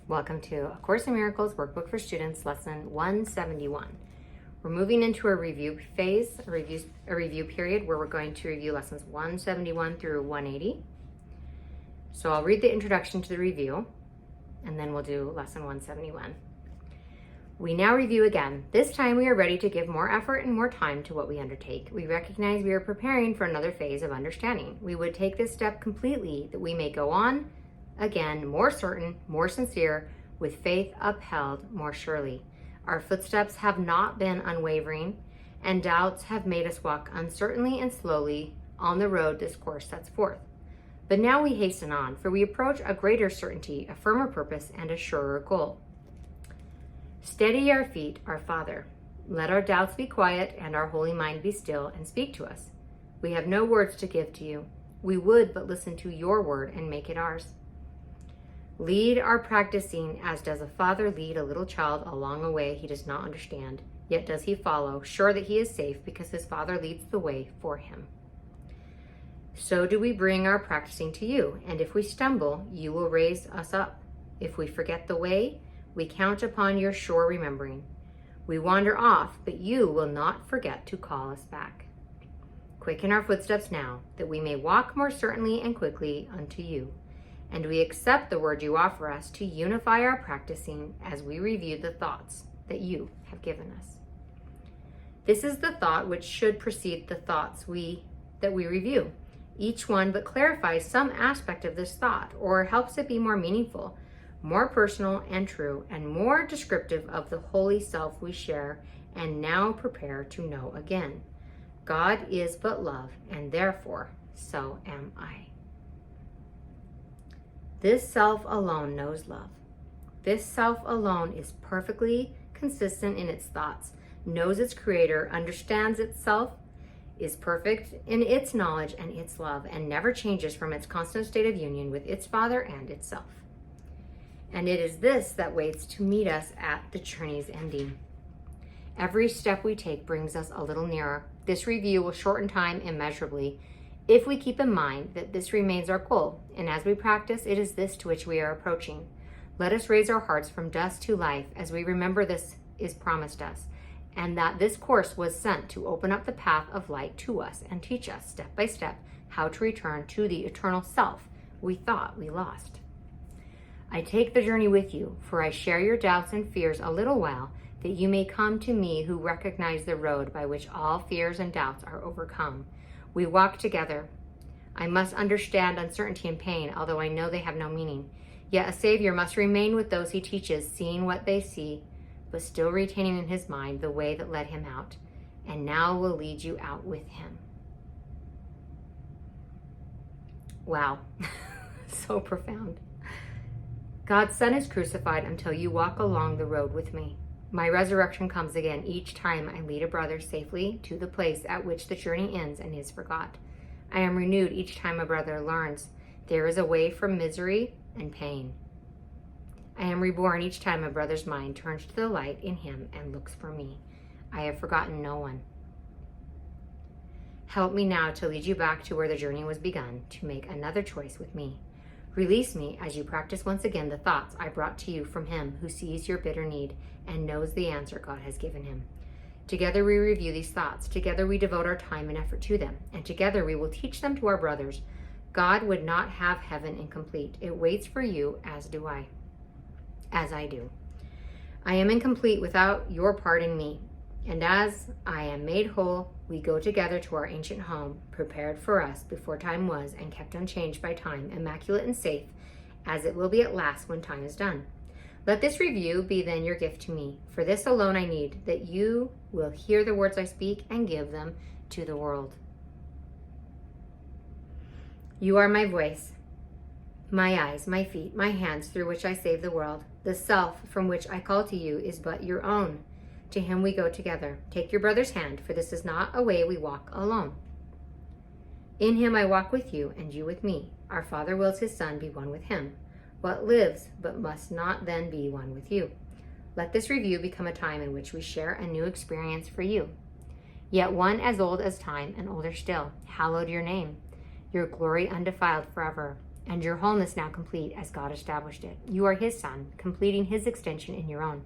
Welcome to A Course in Miracles Workbook for Students, Lesson 171. We're moving into a review phase, a review period where we're going to review lessons 171 through 180. So I'll read the introduction to the review, and then we'll do lesson 171. We now review again. This time we are ready to give more effort and more time to what we undertake. We recognize we are preparing for another phase of understanding. We would take this step completely that we may go on again, more certain, more sincere, with faith upheld more surely. Our footsteps have not been unwavering, and doubts have made us walk uncertainly and slowly on the road this course sets forth. But now we hasten on, for we approach a greater certainty, a firmer purpose, and a surer goal. Steady our feet, our Father. Let our doubts be quiet and our holy mind be still, and speak to us. We have no words to give to you. We would but listen to your word and make it ours. Lead our practicing as does a father lead a little child along a way he does not understand, yet does he follow, sure that he is safe because his father leads the way for him. So do we bring our practicing to you, and if we stumble, you will raise us up. If we forget the way, we count upon your sure remembering. We wander off, but you will not forget to call us back. Quicken our footsteps now, that we may walk more certainly and quickly unto you. And we accept the word you offer us to unify our practicing as we review the thoughts that you have given us. This is the thought which should precede the thoughts that we review. Each one but clarifies some aspect of this thought or helps it be more meaningful, more personal and true, and more descriptive of the holy self we share and now prepare to know again. God is but love, and therefore so am I. This self alone knows love. This self alone is perfectly consistent in its thoughts, knows its creator, understands itself, is perfect in its knowledge and its love, and never changes from its constant state of union with its Father and itself. And it is this that waits to meet us at the journey's ending. Every step we take brings us a little nearer. This review will shorten time immeasurably, if we keep in mind that this remains our goal, and as we practice, it is this to which we are approaching. Let us raise our hearts from dust to life as we remember this is promised us, and that this course was sent to open up the path of light to us and teach us step by step how to return to the eternal self we thought we lost. I take the journey with you, for I share your doubts and fears a little while, that you may come to me who recognize the road by which all fears and doubts are overcome. We walk together. I must understand uncertainty and pain, although I know they have no meaning. Yet a Savior must remain with those he teaches, seeing what they see, but still retaining in his mind the way that led him out, and now will lead you out with him. Wow, so profound. God's Son is crucified until you walk along the road with me. My resurrection comes again each time I lead a brother safely to the place at which the journey ends and is forgot. I am renewed each time a brother learns there is a way from misery and pain. I am reborn each time a brother's mind turns to the light in him and looks for me. I have forgotten no one. Help me now to lead you back to where the journey was begun, to make another choice with me. Release me as you practice once again the thoughts I brought to you from him who sees your bitter need and knows the answer God has given him. Together we review these thoughts. Together we devote our time and effort to them. And together we will teach them to our brothers. God would not have heaven incomplete. It waits for you, as I do. I am incomplete without your part in me. And as I am made whole, we go together to our ancient home, prepared for us before time was and kept unchanged by time, immaculate and safe, as it will be at last when time is done. Let this review be then your gift to me. For this alone I need, that you will hear the words I speak and give them to the world. You are my voice, my eyes, my feet, my hands through which I save the world. The self from which I call to you is but your own. To him we go together. Take your brother's hand, for this is not a way we walk alone. In him I walk with you, and you with me. Our Father wills his Son be one with him. What lives, but must not then be one with you. Let this review become a time in which we share a new experience for you. Yet one as old as time and older still. Hallowed your name, your glory undefiled forever. and your wholeness now complete as God established it. You are his son, completing his extension in your own.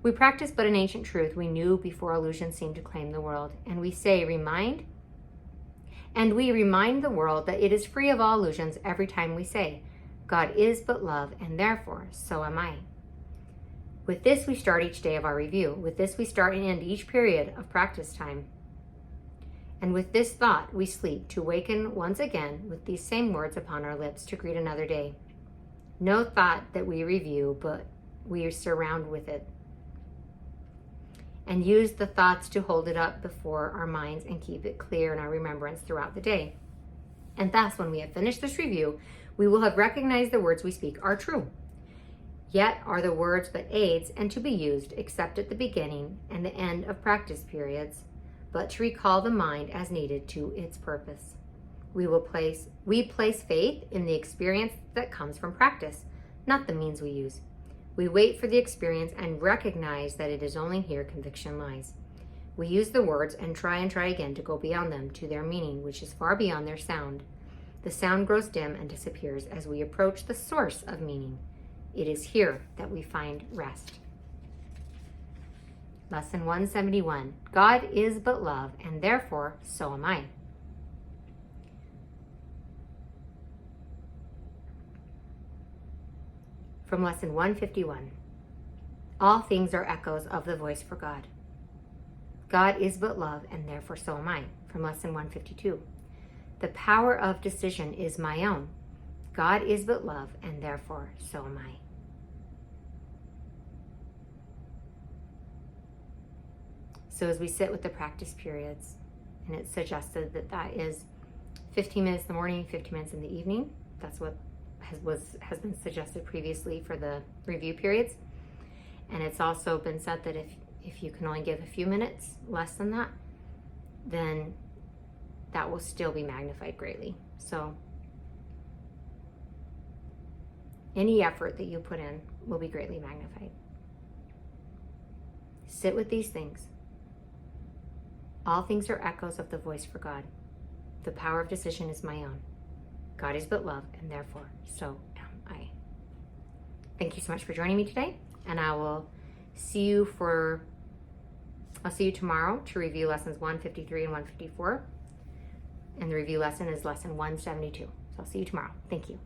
We practice but an ancient truth we knew before illusion seemed to claim the world. And we remind the world that it is free of all illusions every time we say, God is but love, and therefore so am I. With this, we start each day of our review. With this, we start and end each period of practice time. And with this thought, we sleep to waken once again with these same words upon our lips to greet another day. No thought that we review, but we surround with it. And use the thoughts to hold it up before our minds and keep it clear in our remembrance throughout the day. And thus, when we have finished this review, we will have recognized the words we speak are true. Yet are the words but aids and to be used except at the beginning and the end of practice periods, but to recall the mind as needed to its purpose. We place faith in the experience that comes from practice, not the means we use. We wait for the experience and recognize that it is only here conviction lies. We use the words and try again to go beyond them to their meaning, which is far beyond their sound. The sound grows dim and disappears as we approach the source of meaning. It is here that we find rest. Lesson 171. God is but love, and therefore so am I. From Lesson 151. All things are echoes of the voice for God. God is but love, and therefore so am I. From Lesson 152. The power of decision is my own. God is but love, and therefore so am I. So as we sit with the practice periods, and it's suggested that that is 15 minutes in the morning, 15 minutes in the evening. That's what has been suggested previously for the review periods. And it's also been said that if you can only give a few minutes, less than that, then that will still be magnified greatly. So any effort that you put in will be greatly magnified. Sit with these things. All things are echoes of the voice for God. The power of decision is my own. God is but love, and therefore so am I. Thank you so much for joining me today, and I'll see you tomorrow to review lessons 153 and 154. And the review lesson is lesson 172. So I'll see you tomorrow. Thank you.